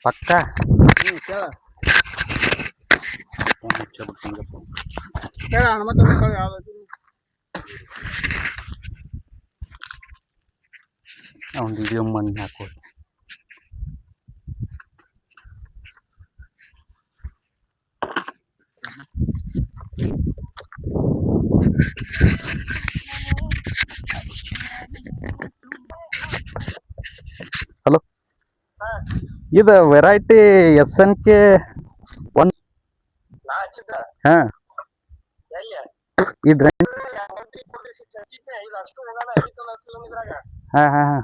ಪಕ್ಕ ಕೇಳ ಕೇಳ ಹನುಮಂತ ಯಾವ್ದು ಅವ್ನು ವಿಡಿಯೋ ಮಣ್ಣು ಹಾಕೋ. ಹಲೋ, ಇದು ವೆರೈಟಿ SNK ಒನ್. ಹಾಂ, ಈ ಡ್ರೈನ್. ಹಾಂ ಹಾಂ ಹಾಂ.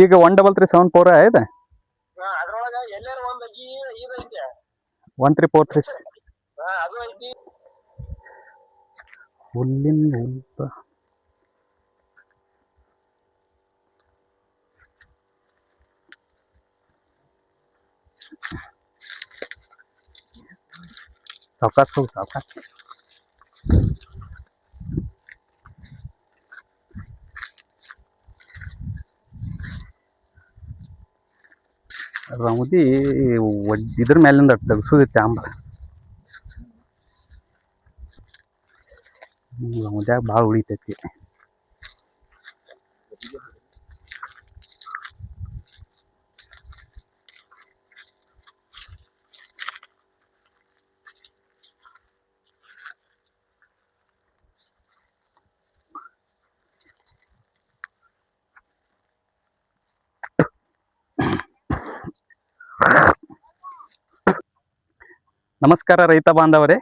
ಈಗ 13374 ಆಯ್ತಾ? 1343 ಹುಲ್ಲಿನ ಹುಲ್ಪ. ಸಾವಕಾಶ ಹೋಗಿ, ಸಾವಕಾಶ. ರೌದಿ ಇದ್ರ ಮೇಲಿಂದ ತೆಗ್ಸೋದಿತ್ತು ಆಂಬ. ರೌದ್ಯಾಗ ಭಾಳ ಉಳಿತೈತಿ. ನಮಸ್ಕಾರ ರೈತ ಬಾಂಧವರೇ,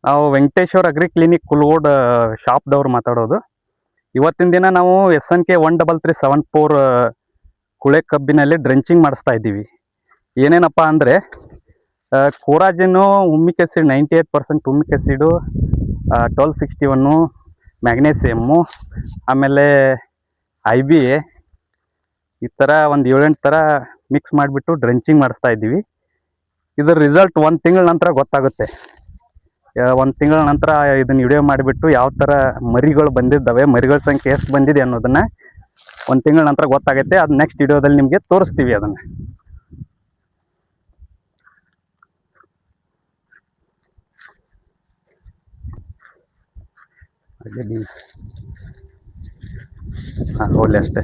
ನಾವು ವೆಂಕಟೇಶ್ವರ ಅಗ್ರಿ ಕ್ಲಿನಿಕ್ ಕುಲ್ಗೋಡ್ ಶಾಪ್ದವ್ರು ಮಾತಾಡೋದು. ಇವತ್ತಿನ ದಿನ ನಾವು SNK 13374 ಕುಳೆ ಕಬ್ಬಿನಲ್ಲಿ ಡ್ರೆಂಚಿಂಗ್ ಮಾಡಿಸ್ತಾ ಇದ್ದೀವಿ. ಏನೇನಪ್ಪ ಅಂದರೆ ಕೋರಾಜಿನ್ನು, ಹುಮಿಕ್ ಆ್ಯಸಿಡ್ 98% ಹುಮಿಕ್ ಆ್ಯಸಿಡು, 1261, ಮ್ಯಾಗ್ನೇಸಿಯಮ್ಮು, ಆಮೇಲೆ IBA, ಈ ಥರ ಒಂದು 7-8 ಥರ ಮಿಕ್ಸ್ ಮಾಡಿಬಿಟ್ಟು ಡ್ರೆಂಚಿಂಗ್ ಮಾಡಿಸ್ತಾ ಇದ್ದೀವಿ. ಇದರ ರಿಸಲ್ಟ್ 1 ತಿಂಗಳ ನಂತರ ಗೊತ್ತಾಗುತ್ತೆ. 1 ತಿಂಗಳ ನಂತರ ಇದನ್ನು ವಿಡಿಯೋ ಮಾಡಿಬಿಟ್ಟು ಯಾವ ಥರ ಮರಿಗಳು ಬಂದಿದ್ದಾವೆ, ಮರಿಗಳ ಸಂಖ್ಯೆ ಎಷ್ಟು ಬಂದಿದೆ ಅನ್ನೋದನ್ನು 1 ತಿಂಗಳ ನಂತರ ಗೊತ್ತಾಗುತ್ತೆ. ಅದು ನೆಕ್ಸ್ಟ್ ವಿಡಿಯೋದಲ್ಲಿ ನಿಮಗೆ ತೋರಿಸ್ತೀವಿ ಅದನ್ನು. ಹಾಂ, ಹೋಗಲಿ ಅಷ್ಟೇ.